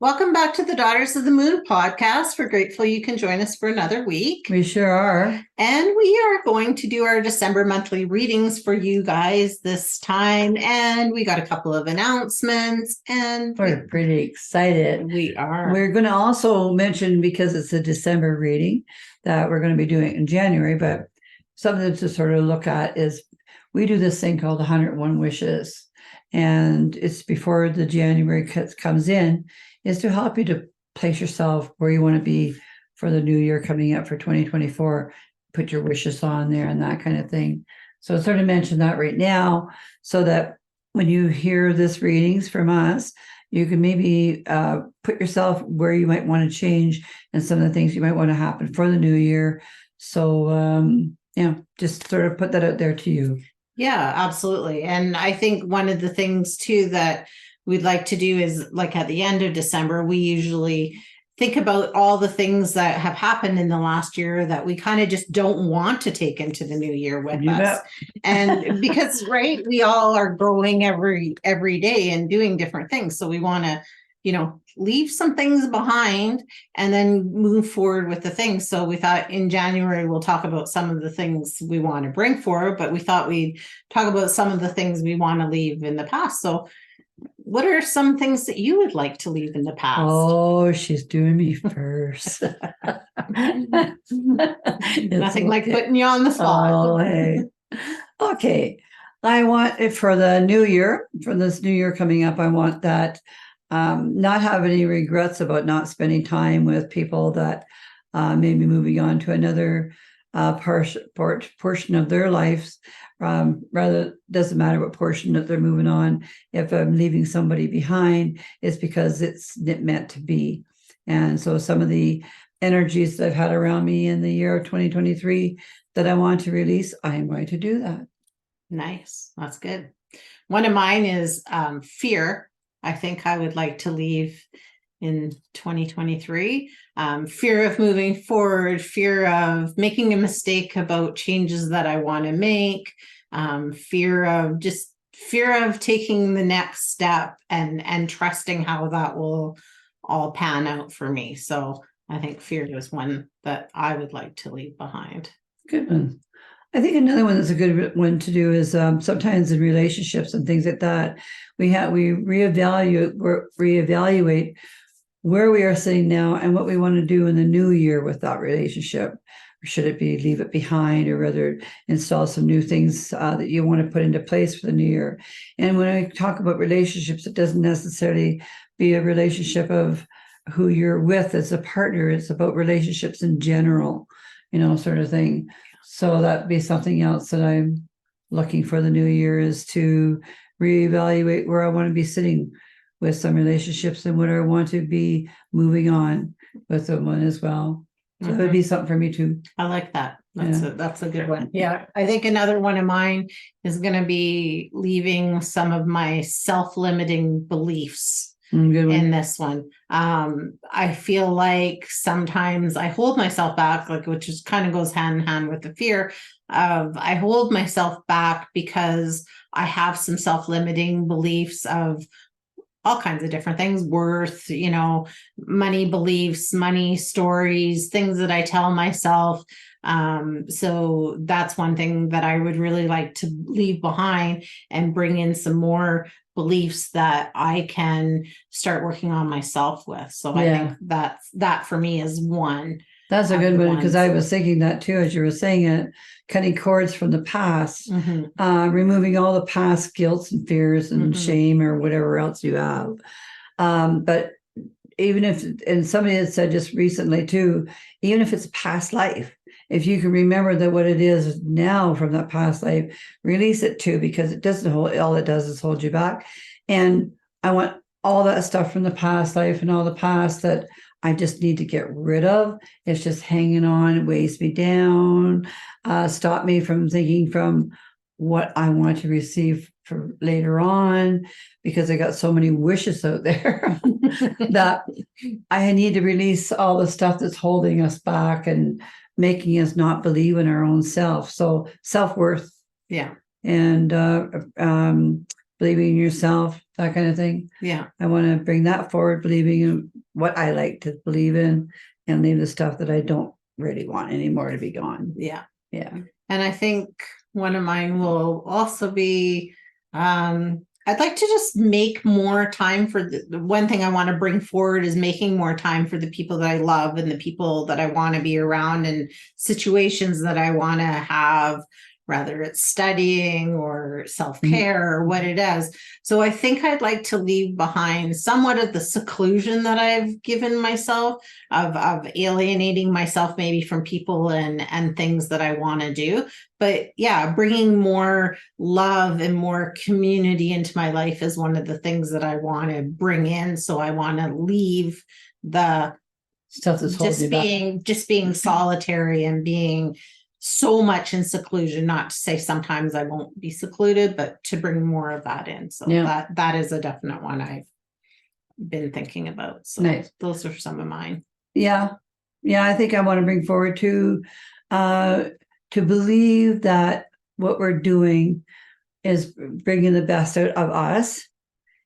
Welcome back to the Daughters of the Moon podcast. We're grateful you can join us for another week. We sure are. And we are going to do our December monthly readings for you guys this time. And we got a couple of announcements. And we're pretty excited. We are. We're going to also mention, because it's a December reading, that we're going to be doing it in January. But something to sort of look at is we do this thing called 101 Wishes. And it's before the January comes in, is to help you to place yourself where you want to be for the new year coming up for 2024. Put your wishes on there and that kind of thing. So sort of mention that right now so that when you hear this readings from us, you can maybe put yourself where you might want to change and some of the things you might want to happen for the new year. So, just sort of put that out there to you. Yeah, absolutely. And I think one of the things too that we'd like to do is, like, at the end of December, we usually think about all the things that have happened in the last year that we kind of just don't want to take into the new year with us. And because, right, we all are growing every day and doing different things. So we want to, leave some things behind and then move forward with the things. So we thought in January, we'll talk about some of the things we want to bring forward, but we thought we'd talk about some of the things we want to leave in the past. So what are some things that you would like to leave in the past? Oh, she's doing me first. Nothing like putting you on the spot. Oh, hey. Okay. I want it for the new year, for this new year coming up. I want that not have any regrets about not spending time with people that may be moving on to another portion of their lives. Rather, doesn't matter what portion that they're moving on. If I'm leaving somebody behind, it's because it's meant to be. And so some of the energies that I've had around me in the year of 2023 that I want to release, I am going to do that. Nice. That's good. One of mine is fear. I think I would like to leave in 2023. Fear of moving forward, fear of making a mistake about changes that I want to make, fear of taking the next step and trusting how that will all pan out for me. So I think fear is one that I would like to leave behind. Good one. I think another one that's a good one to do is sometimes in relationships and things like that, we reevaluate where we are sitting now and what we want to do in the new year with that relationship. Or should it be leave it behind, or rather install some new things that you want to put into place for the new year? And when I talk about relationships, it doesn't necessarily be a relationship of who you're with as a partner. It's about relationships in general, sort of thing. So that'd be something else that I'm looking for the new year, is to reevaluate where I want to be sitting with some relationships and what I want to be moving on with someone as well. So that would be something for me too. I like that. That's a good one. Yeah. I think another one of mine is going to be leaving some of my self-limiting beliefs in this one. I feel like sometimes I hold myself back, which is kind of goes hand in hand with the fear of, I hold myself back because I have some self-limiting beliefs of all kinds of different things, worth, money beliefs, money stories, things that I tell myself. So that's one thing that I would really like to leave behind and bring in some more beliefs that I can start working on myself with. So I think that for me is one. That's a good one, because I was thinking that too, as you were saying it, cutting cords from the past, removing all the past guilt and fears and shame or whatever else you have. But even if, and somebody had said just recently too, even if it's a past life, if you can remember that what it is now from that past life, release it too, because it doesn't hold, all it does is hold you back. And I want all that stuff from the past life and all the past that I just need to get rid of. It's just hanging on, it weighs me down, stop me from thinking from what I want to receive for later on, because I got so many wishes out there that I need to release all the stuff that's holding us back and making us not believe in our own self. So self-worth. Yeah. And believing in yourself, that kind of thing. Yeah. I want to bring that forward, believing in what I like to believe in, and leave the stuff that I don't really want anymore to be gone. Yeah. Yeah. And I think one of mine will also be, I'd like to just make more time for the one thing I want to bring forward is making more time for the people that I love and the people that I want to be around and situations that I want to have, whether it's studying or self-care or what it is. So I think I'd like to leave behind somewhat of the seclusion that I've given myself of alienating myself maybe from people and things that I want to do. But yeah, bringing more love and more community into my life is one of the things that I want to bring in. So I want to leave the stuff that's just being solitary and being so much in seclusion, not to say sometimes I won't be secluded, but to bring more of that in. So that is a definite one I've been thinking about. So nice. Those are some of mine. Yeah. Yeah. I think I want to bring forward to believe that what we're doing is bringing the best out of us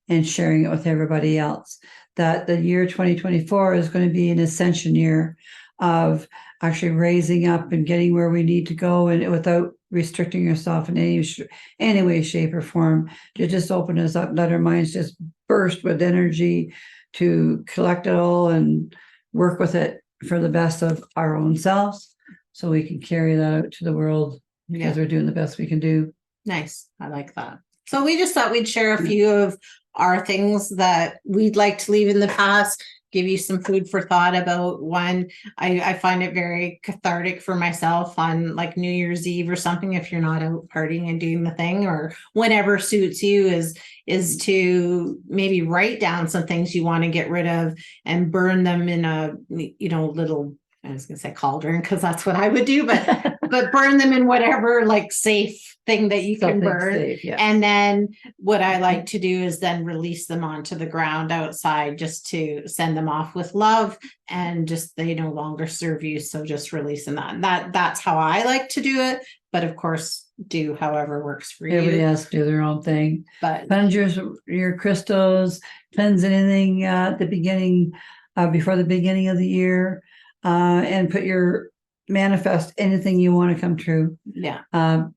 and sharing it with everybody else. That the year 2024 is going to be an ascension year of actually raising up and getting where we need to go, and without restricting yourself in any way, shape, or form, to just open us up, let our minds just burst with energy to collect it all and work with it for the best of our own selves, so we can carry that out to the world because we're doing the best we can do. Nice. I like that. So we just thought we'd share a few of our things that we'd like to leave in the past, give you some food for thought about one. I find it very cathartic for myself on like New Year's Eve or something, if you're not out partying and doing the thing, or whenever suits you, is to maybe write down some things you want to get rid of and burn them in a, little, I was going to say cauldron, because that's what I would do, but burn them in whatever like safe thing that you can burn. Safe, yeah. And then what I like to do is then release them onto the ground outside, just to send them off with love, and just they no longer serve you. So just releasing that. That's how I like to do it. But of course, do however works for you. Everybody has to do their own thing. But cleanse your crystals, cleanse anything at the beginning, before the beginning of the year. And manifest anything you want to come true. Yeah.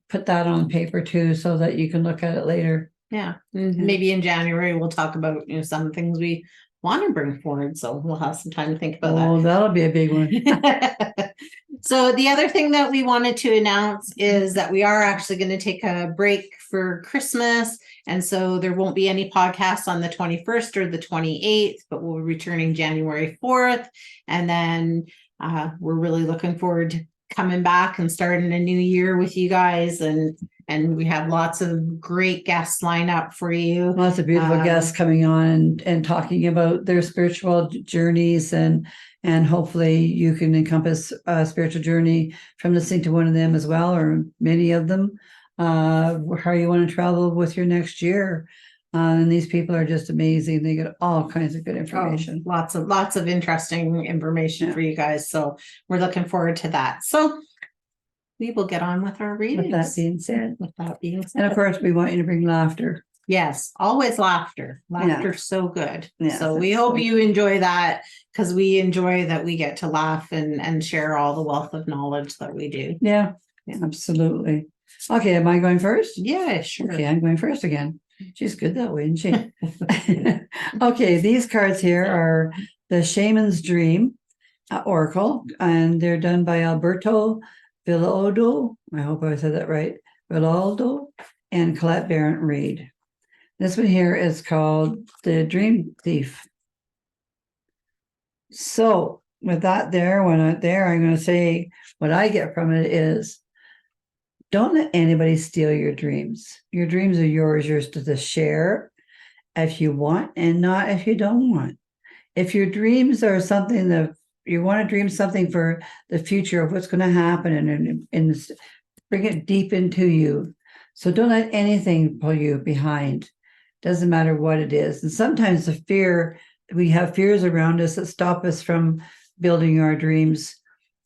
Put that on paper too, so that you can look at it later. Yeah. Maybe in January we'll talk about some things we want to bring forward. So we'll have some time to think about that. Oh, that'll be a big one. So the other thing that we wanted to announce is that we are actually going to take a break for Christmas. And so there won't be any podcasts on the 21st or the 28th, but we'll be returning January 4th. And then we're really looking forward to coming back and starting a new year with you guys. And we have lots of great guests lined up for you. Lots of beautiful guests coming on and talking about their spiritual journeys, and hopefully you can encompass a spiritual journey from listening to one of them as well, or many of them, how you want to travel with your next year. And these people are just amazing. They get all kinds of good information. Lots of interesting information for you guys. So we're looking forward to that. So we will get on with our readings. With that being said. And of course, we want you to bring laughter. Yes, always laughter. Laughter's so good. Yeah, so we hope you enjoy that, because we enjoy that we get to laugh and share all the wealth of knowledge that we do. Yeah, absolutely. Okay, am I going first? Yeah, sure. Okay, I'm going first again. She's good that way, isn't she? Okay, these cards here are the Shaman's Dream Oracle, and they're done by Alberto, Villoldo, I hope I said that right, Villoldo, and Colette Baron-Reid. This one here is called the Dream Thief. So with that there, I'm going to say what I get from it is, don't let anybody steal your dreams. Your dreams are yours to share if you want, and not if you don't want. If your dreams are something that you want to dream something for the future of what's going to happen, and bring it deep into you. So don't let anything pull you behind. Doesn't matter what it is. And sometimes we have fears around us that stop us from building our dreams.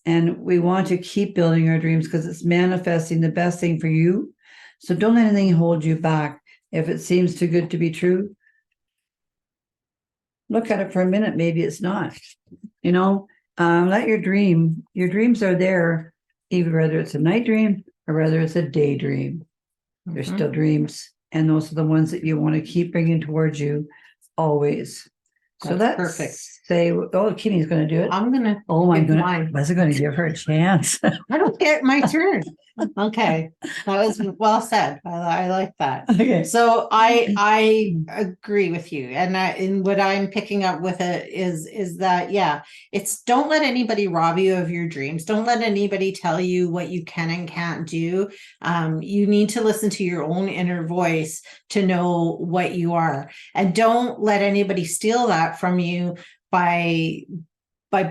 And we want to keep building our dreams because it's manifesting the best thing for you. So don't let anything hold you back. If it seems too good to be true, look at it for a minute. Maybe it's not. Let your dreams are there, even whether it's a night dream or whether it's a daydream. They're still dreams. And those are the ones that you want to keep bringing towards you always. So that's perfect. Kimmy's going to do it. I'm going to. Oh my goodness. Was I going to give her a chance? I don't get my turn. Okay. That was well said. I like that. Okay. So I agree with you. And what I'm picking up with it is that, yeah, it's don't let anybody rob you of your dreams. Don't let anybody tell you what you can and can't do. You need to listen to your own inner voice to know what you are. And don't let anybody steal that from you by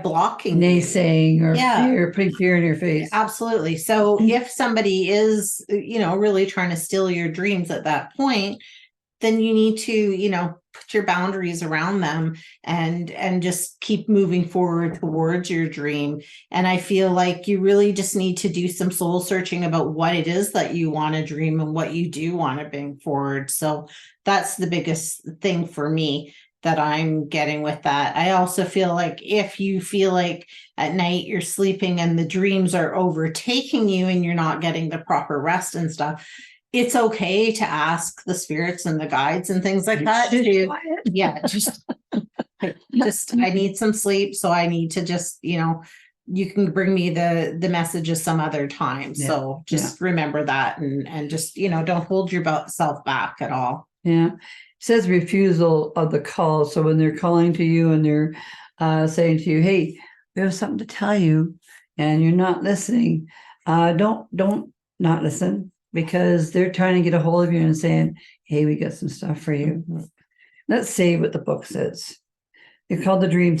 blocking, naysaying, or putting fear in your face. Absolutely. So if somebody is, really trying to steal your dreams at that point, then you need to, put your boundaries around them and just keep moving forward towards your dream. And I feel like you really just need to do some soul searching about what it is that you want to dream and what you do want to bring forward. So that's the biggest thing for me that I'm getting with that. I also feel like if you feel like at night you're sleeping and the dreams are overtaking you and you're not getting the proper rest and stuff, it's okay to ask the spirits and the guides and things like that. I need some sleep. So I need to just, you can bring me the messages some other time. Yeah. So just remember that and just, don't hold yourself back at all. Yeah. It says refusal of the call. So when they're calling to you and they're saying to you, hey, we have something to tell you and you're not listening, don't not listen, because they're trying to get a hold of you and saying, hey, we got some stuff for you. Mm-hmm. Let's see what the book says. They're called the dream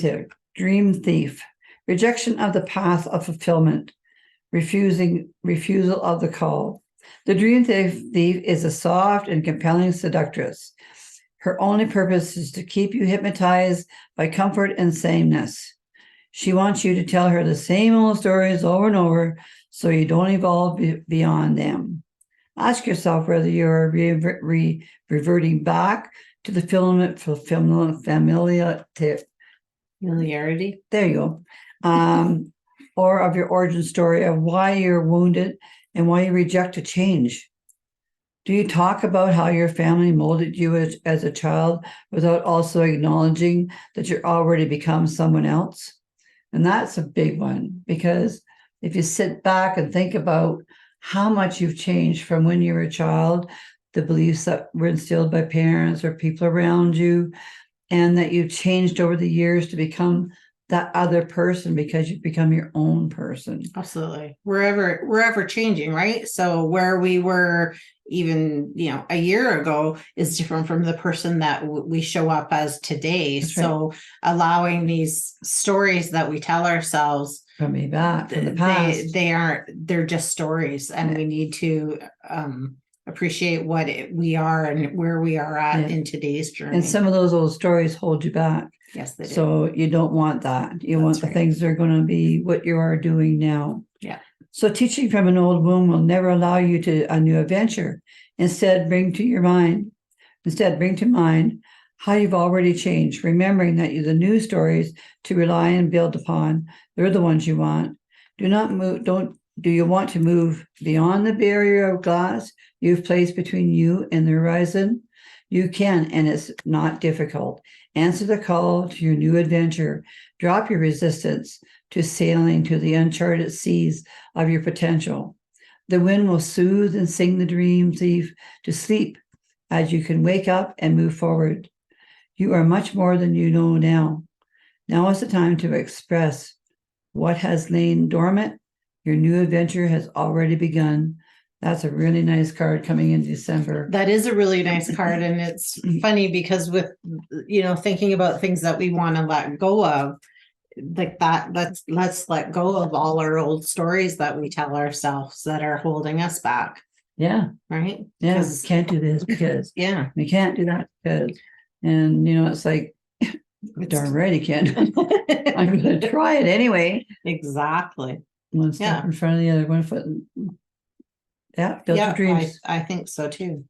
thief, rejection of the path of fulfillment, refusal of the call. The dream thief is a soft and compelling seductress. Her only purpose is to keep you hypnotized by comfort and sameness. She wants you to tell her the same old stories over and over so you don't evolve beyond them. Ask yourself whether you're reverting back to the familiarity. There you go. Or of your origin story of why you're wounded and why you reject a change. Do you talk about how your family molded you as a child without also acknowledging that you're already become someone else? And that's a big one, because if you sit back and think about how much you've changed from when you were a child, the beliefs that were instilled by parents or people around you, and that you've changed over the years to become that other person because you've become your own person. Absolutely. We're ever changing, right? So where we were even, a year ago is different from the person that we show up as today. That's so right. Allowing these stories that we tell ourselves from the past, they're just stories, and we need to appreciate what we are and where we are at in today's journey. And some of those old stories hold you back. Yes, they do. So you don't want that. You want the things that are going to be what you are doing now. Yeah. So teaching from an old wound will never allow you to a new adventure. Instead, bring to mind how you've already changed, remembering that the new stories to rely and build upon, they're the ones you want. Do you want to move beyond the barrier of glass you've placed between you and the horizon? You can, and it's not difficult. Answer the call to your new adventure. Drop your resistance to sailing to the uncharted seas of your potential. The wind will soothe and sing the dream thief to sleep as you can wake up and move forward. You are much more than you know now. Now is the time to express what has lain dormant. Your new adventure has already begun. That's a really nice card coming in December. That is a really nice card. And it's funny because with, thinking about things that we want to let go of, like that, let's let go of all our old stories that we tell ourselves that are holding us back. Yeah. Right? Yeah. We can't do this because we can't do that because, and it's like, darn right you can't. I'm going to try it anyway. Exactly. One step in front of the other, one foot. Build your dreams. I think so too.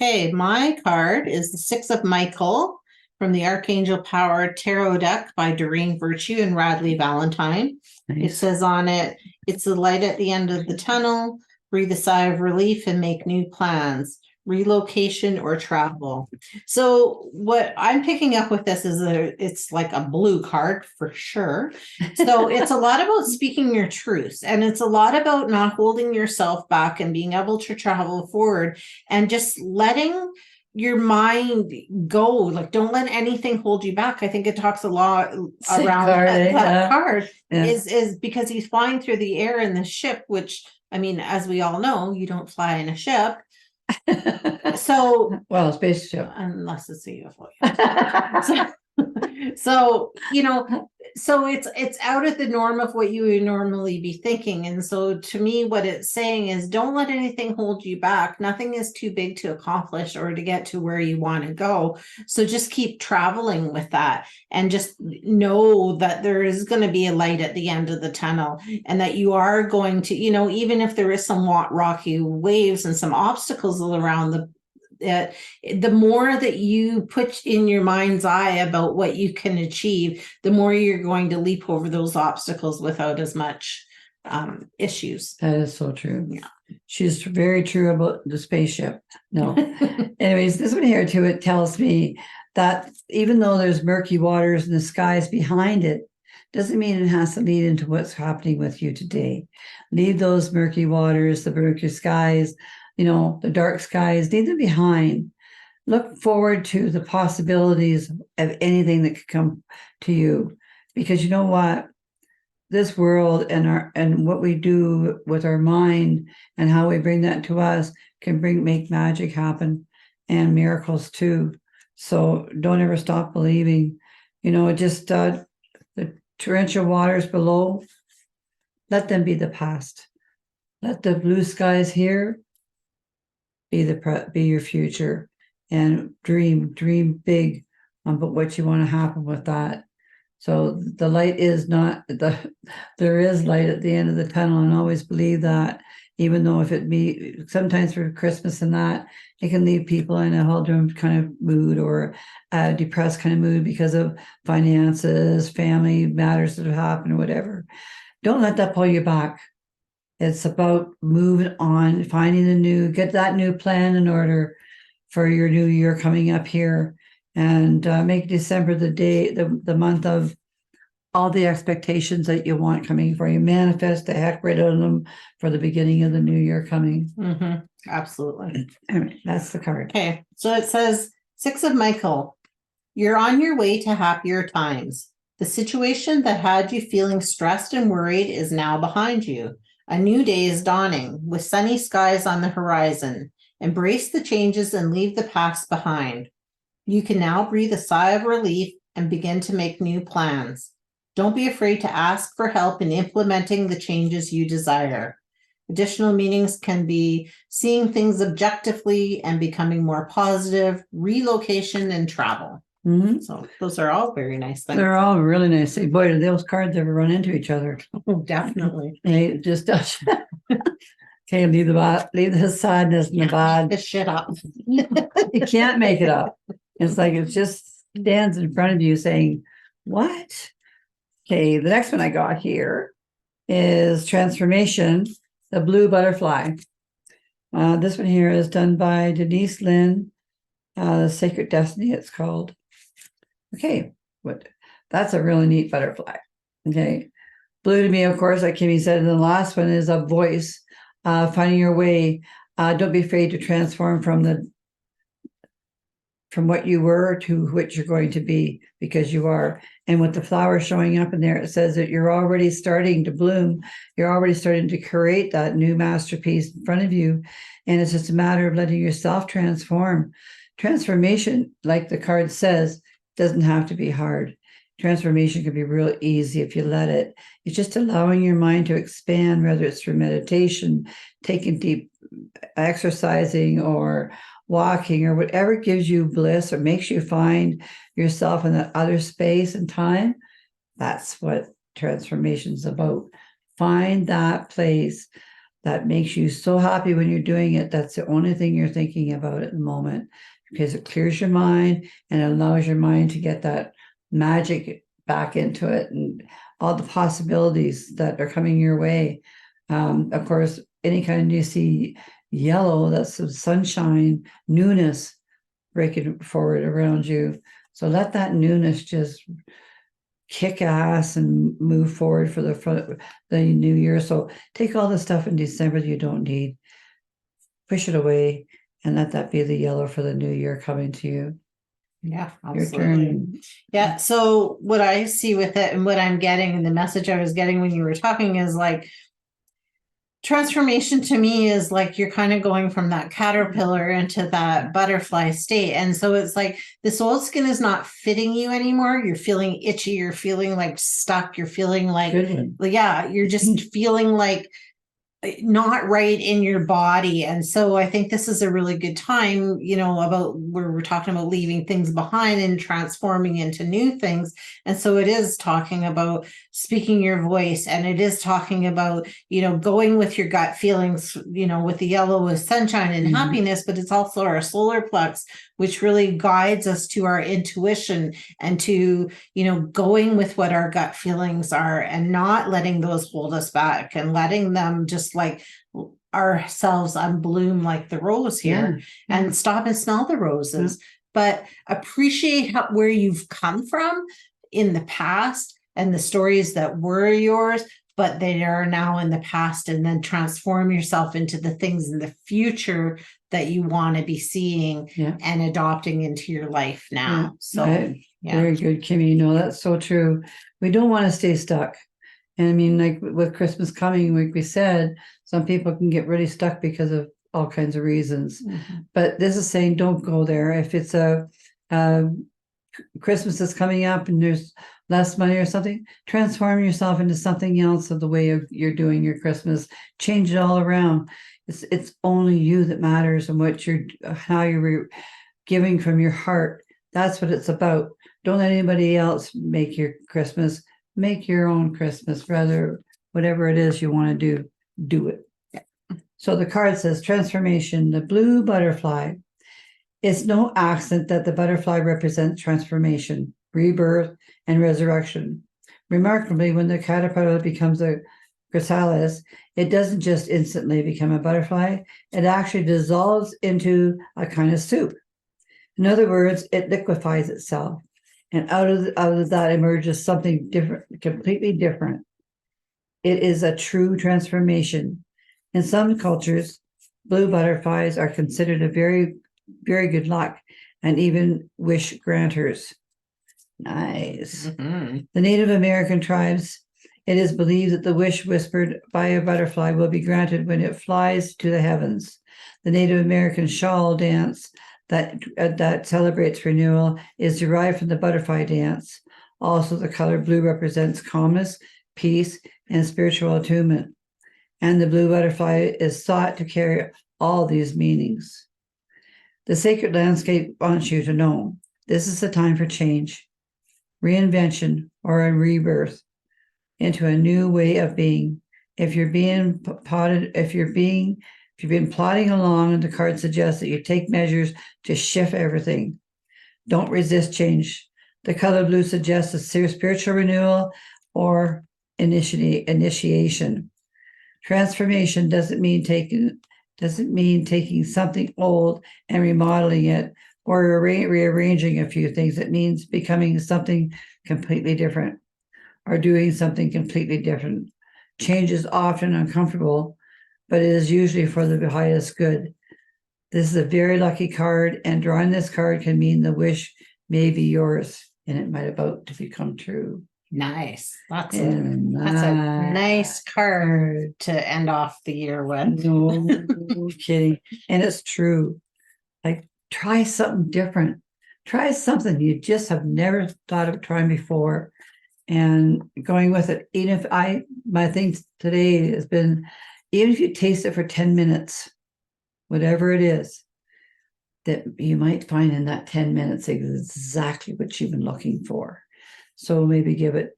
Okay, my card is the Six of Michael from the Archangel Power Tarot deck by Doreen Virtue and Radleigh Valentine. It Nice. says on it, it's the light at the end of the tunnel. Breathe a sigh of relief and make new plans. Relocation or travel. So what I'm picking up with this is it's like a blue card for sure. So it's a lot about speaking your truths, and it's a lot about not holding yourself back and being able to travel forward and just letting your mind go. Like, don't let anything hold you back. I think it talks a lot around that card is because he's flying through the air in the ship, which, I mean, as we all know, you don't fly in a ship. So, well, a spaceship, unless it's a UFO. So, you know, so it's out of the norm of what you would normally be thinking. And so to me, what it's saying is don't let anything hold you back. Nothing is too big to accomplish or to get to where you want to go. So just keep traveling with that and just know that there is going to be a light at the end of the tunnel, and that you are going to, you know, even if there is some rocky waves and some obstacles around the more that you put in your mind's eye about what you can achieve, the more you're going to leap over those obstacles without as much issues. That is so true. Yeah. She's very true about the spaceship. No. Anyways, this one here too, it tells me that even though there's murky waters and the skies behind it, doesn't mean it has to lead into what's happening with you today. Leave those murky waters, the murky skies, you know, the dark skies, leave them behind. Look forward to the possibilities of anything that could come to you, because you know what, this world and what we do with our mind and how we bring that to us can make magic happen and miracles too. So don't ever stop believing. You know, just the torrential waters below, let them be the past. Let the blue skies here be your future, and dream big about what you want to happen with that. So the light is not there is light at the end of the tunnel, and always believe that, even though if it be sometimes for Christmas and that, it can leave people in a humdrum kind of mood or a depressed kind of mood because of finances, family matters that have happened or whatever. Don't let that pull you back. It's about moving on, finding get that new plan in order for your new year coming up here, and make December the month of all the expectations that you want coming for you. Manifest the heck rid of them for the beginning of the new year coming. Mm-hmm. Absolutely. Anyway, that's the card. Okay. So it says, Six of Michael, you're on your way to happier times. The situation that had you feeling stressed and worried is now behind you. A new day is dawning with sunny skies on the horizon. Embrace the changes and leave the past behind. You can now breathe a sigh of relief and begin to make new plans. Don't be afraid to ask for help in implementing the changes you desire. Additional meanings can be seeing things objectively and becoming more positive, relocation, and travel. Mm-hmm. So those are all very nice things. They're all really nice. Boy, do those cards ever run into each other. Oh, definitely. They just okay, leave the sadness and the bad. The shit up. You can't make it up. It's like it just stands in front of you saying, what? Okay, the next one I got here is Transformation, the Blue Butterfly. This one here is done by Denise, Linn, the Sacred Destiny, it's called. Okay, that's a really neat butterfly. Okay, blue to me, of course, like Kimmy said, and the last one is a voice, finding your way. Don't be afraid to transform from what you were to what you're going to be, because you are. And with the flowers showing up in there, it says that you're already starting to bloom. You're already starting to create that new masterpiece in front of you. And it's just a matter of letting yourself transform. Transformation, like the card says, doesn't have to be hard. Transformation can be real easy if you let it. It's just allowing your mind to expand, whether it's through meditation, taking deep exercising, or walking, or whatever gives you bliss or makes you find yourself in that other space and time. That's what transformation is about. Find that place. that makes you so happy when you're doing it. That's the only thing you're thinking about at the moment, because it clears your mind and allows your mind to get that magic back into it and all the possibilities that are coming your way. Of course, anytime you see yellow, that's the sunshine, newness breaking forward around you. So let that newness just kick ass and move forward for the new year. So take all the stuff in December you don't need, push it away, and let that be the yellow for the new year coming to you. Yeah, Your absolutely. turn. Yeah. So what I see with it and what I'm getting and the message I was getting when you were talking is like, transformation to me is like you're kind of going from that caterpillar into that butterfly state. And so it's like this old skin is not fitting you anymore. You're feeling itchy. You're feeling like stuck. You're feeling like, yeah, you're just feeling like not right in your body. And so I think this is a really good time, you know, about where we're talking about leaving things behind and transforming into new things. And so it is talking about speaking your voice, and it is talking about, you know, going with your gut feelings, you know, with the yellow is sunshine and happiness, but it's also our solar plex, which really guides us to our intuition and to, you know, going with what our gut feelings are and not letting those hold us back and letting them just like ourselves unbloom like the rose here and stop and smell the roses, but appreciate where you've come from in the past and the stories that were yours, but they are now in the past, and then transform yourself into the things in the future that you want to be seeing and adopting into your life now. So very good, Kimmy. You know, that's so true. We don't want to stay stuck. And I mean, like with Christmas coming, like we said, some people can get really stuck because of all kinds of reasons. But this is saying don't go there. If it's a Christmas is coming up and there's less money or something, transform yourself into something else of the way of you're doing your Christmas. Change it all around. It's only you that matters, and what how you're giving from your heart. That's what it's about. Don't let anybody else make your Christmas. Make your own Christmas, rather, whatever it is you want to do it. So the card says transformation, the blue butterfly. It's no accident that the butterfly represents transformation, rebirth, and resurrection. Remarkably, when the caterpillar becomes a chrysalis, it doesn't just instantly become a butterfly, it actually dissolves into a kind of soup. In other words, it liquefies itself. And out of that emerges something different, completely different. It is a true transformation. In some cultures, blue butterflies are considered a very, very good luck and even wish granters. Nice. The Native American tribes, it is believed that the wish whispered by a butterfly will be granted when it flies to the heavens. The Native American shawl dance that celebrates renewal is derived from the butterfly dance. Also, the color blue represents calmness, peace, and spiritual attunement. And the blue butterfly is thought to carry all these meanings. The sacred landscape wants you to know this is the time for change, reinvention, or a rebirth into a new way of being. If you've been plodding along, and the card suggests that you take measures to shift everything. Don't resist change. The color blue suggests a spiritual renewal or initiation. Transformation doesn't mean taking something old and remodeling it or rearranging a few things. It means becoming something completely different or doing something completely different. Change is often uncomfortable, but it is usually for the highest good. This is a very lucky card, and drawing this card can mean the wish may be yours, and it might about to become true. Nice. That's a nice card to end off the year with. No kidding. And it's true. Like, try something different. Try something you just have never thought of trying before and going with it. Even if my thing today has been, even if you taste it for 10 minutes, whatever it is, that you might find in that 10 minutes exactly what you've been looking for. So maybe give it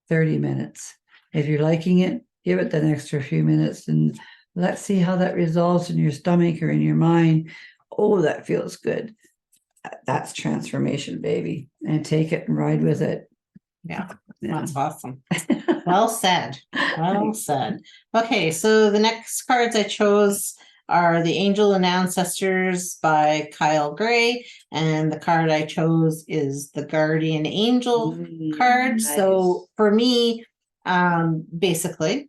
30 minutes. If you're liking it, give it the extra few minutes and Let's see how that resolves in your stomach or in your mind. Oh, that feels good. That's transformation, baby. And take it and ride with it. Yeah, that's awesome. Well said. Well said. Okay, so the next cards I chose are The Angel and Ancestors by Kyle Gray. And the card I chose is the Guardian Angel card. Nice. So for me, basically,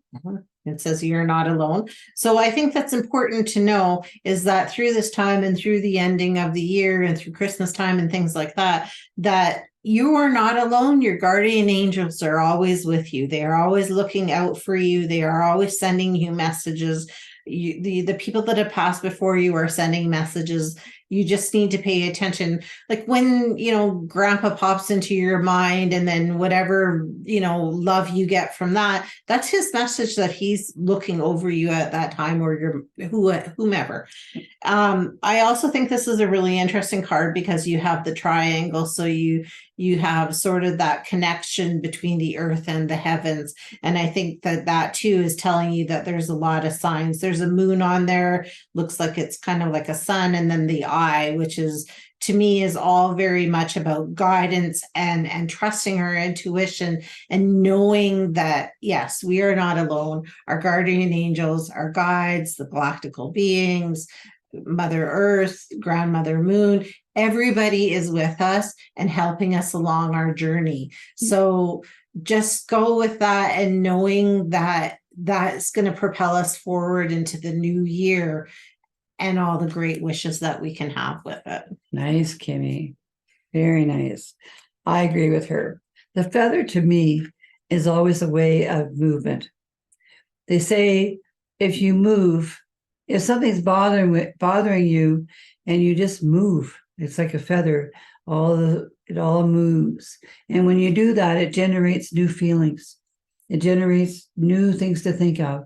it says you're not alone. So I think that's important to know is that through this time and through the ending of the year and through Christmas time and things like that, that you are not alone. Your guardian angels are always with you. They are always looking out for you. They are always sending you messages. The people that have passed before you are sending messages. You just need to pay attention. Like when, grandpa pops into your mind and then whatever, love you get from that, that's his message that he's looking over you at that time or your whomever. I also think this is a really interesting card because you have the triangle. So you have sort of that connection between the earth and the heavens. And I think that too is telling you that there's a lot of signs. There's a moon on there, looks like it's kind of like a sun, and then the eye, which is to me is all very much about guidance and trusting our intuition and knowing that, yes, we are not alone. Our guardian angels, our guides, the galactical beings, Mother Earth, Grandmother Moon, everybody is with us and helping us along our journey. So just go with that and knowing that that's going to propel us forward into the new year and all the great wishes that we can have with it. Nice, Kimmy. Very nice. I agree with her. The feather to me is always a way of movement. They say if you move, if something's bothering you and you just move, it's like a feather, it all moves. And when you do that, it generates new feelings. It generates new things to think of.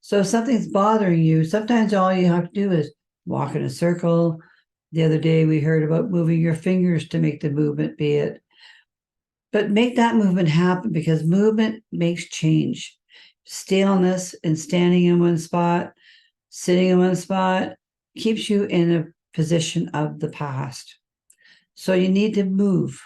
So if something's bothering you, sometimes all you have to do is walk in a circle. The other day we heard about moving your fingers to make the movement be it. But make that movement happen because movement makes change. Staleness and standing in one spot, sitting in one spot keeps you in a position of the past. So you need to move.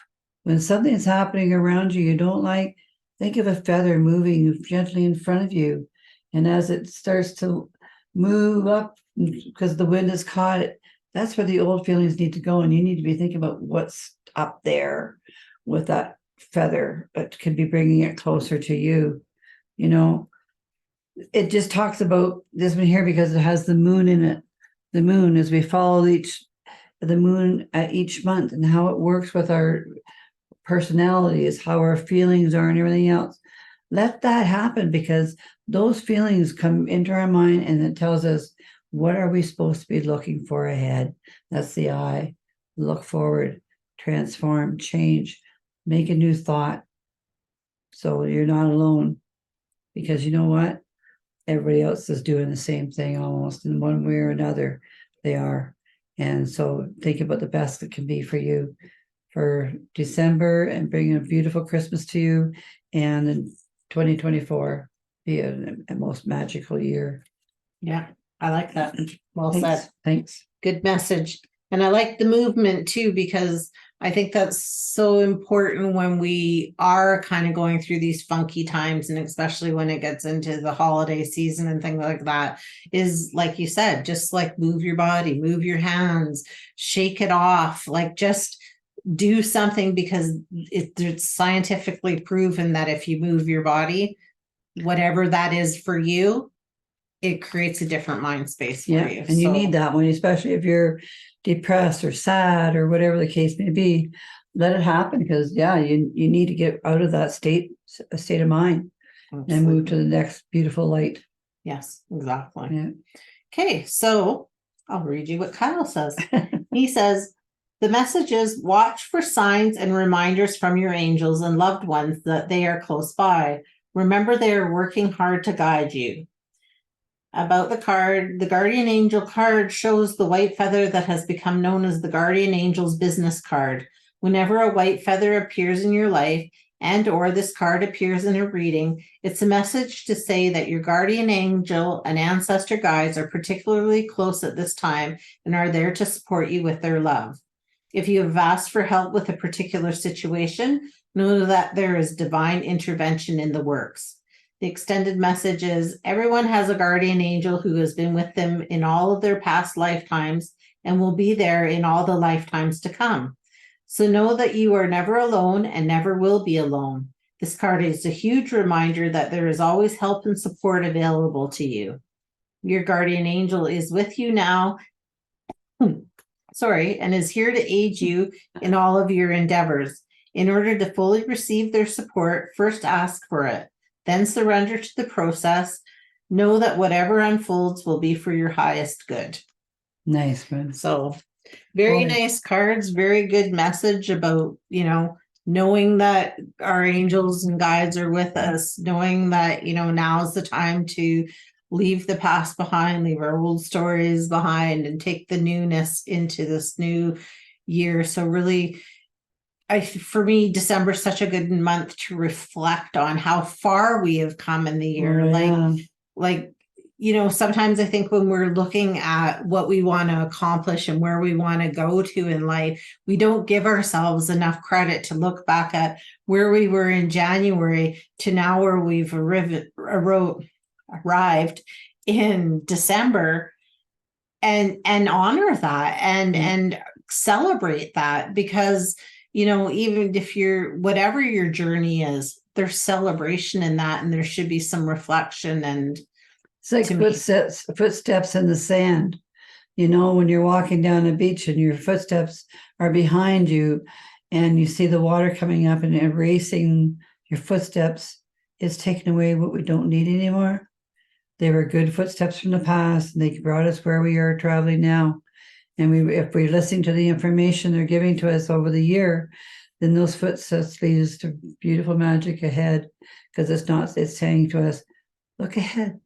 When something's happening around you you don't like, think of a feather moving gently in front of you. And as it starts to move up because the wind has caught it, that's where the old feelings need to go. And you need to be thinking about what's up there with that feather that could be bringing it closer to you. It just talks about this one here because it has the moon in it. The moon, as we follow the moon at each month and how it works with our personalities, how our feelings are and everything else. Let that happen because those feelings come into our mind and it tells us what are we supposed to be looking for ahead. That's the eye. Look forward, transform, change, make a new thought. So you're not alone because you know what? Everybody else is doing the same thing almost in one way or another. They are. And so think about the best that can be for you for December and bring a beautiful Christmas to you. And in 2024, be a most magical year. Yeah, I like that. Well said. Thanks. Good message. And I like the movement too, because I think that's so important when we are kind of going through these funky times, and especially when it gets into the holiday season and things like that, is like you said, just like move your body, move your hands, shake it off, like just do something because it's scientifically proven that if you move your body, whatever that is for you, it creates a different mind space for you. And you need that one, especially if you're depressed or sad or whatever the case may be. Let it happen because you need to get out of that state of mind. Absolutely. And move to the next beautiful light. Yes, exactly. Yeah. Okay, so I'll read you what Kyle says. He says, the message is watch for signs and reminders from your angels and loved ones that they are close by. Remember, they are working hard to guide you. About the card, the Guardian Angel card shows the white feather that has become known as the Guardian Angel's business card. Whenever a white feather appears in your life, and or this card appears in a reading, it's a message to say that your guardian angel and ancestor guides are particularly close at this time and are there to support you with their love. If you have asked for help with a particular situation, know that there is divine intervention in the works. The extended message is everyone has a guardian angel who has been with them in all of their past lifetimes and will be there in all the lifetimes to come. So know that you are never alone and never will be alone. This card is a huge reminder that there is always help and support available to you. Your guardian angel is with you now, and is here to aid you in all of your endeavors. In order to fully receive their support, first ask for it, then surrender to the process. Know that whatever unfolds will be for your highest good. Nice, man. So very nice cards, very good message about, knowing that our angels and guides are with us, knowing that, now's the time to leave the past behind, leave our old stories behind, and take the newness into this new year. So really, for me, December is such a good month to reflect on how far we have come in the year. Sometimes I think when we're looking at what we want to accomplish and where we want to go to in life, we don't give ourselves enough credit to look back at where we were in January to now where we've arrived in December, and honor that and celebrate that, because even if whatever your journey is, there's celebration in that, and there should be some reflection. And it's like footsteps in the sand. When you're walking down a beach and your footsteps are behind you and you see the water coming up and erasing your footsteps, it's taking away what we don't need anymore. They were good footsteps from the past, and they brought us where we are traveling now. And if we're listening to the information they're giving to us over the year, then those footsteps lead us to beautiful magic ahead, because it's saying to us, look ahead.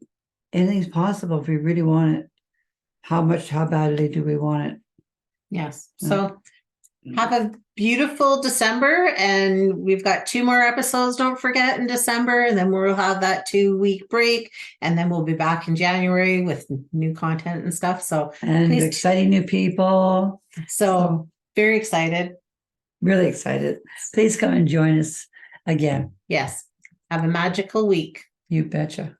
Anything's possible if we really want it. How badly do we want it? Yes. So have a beautiful December, and we've got 2 more episodes, don't forget, in December, and then we'll have that 2-week break, and then we'll be back in January with new content and stuff. So exciting new people. So very excited. Really excited. Please come and join us again. Yes. Have a magical week. You betcha.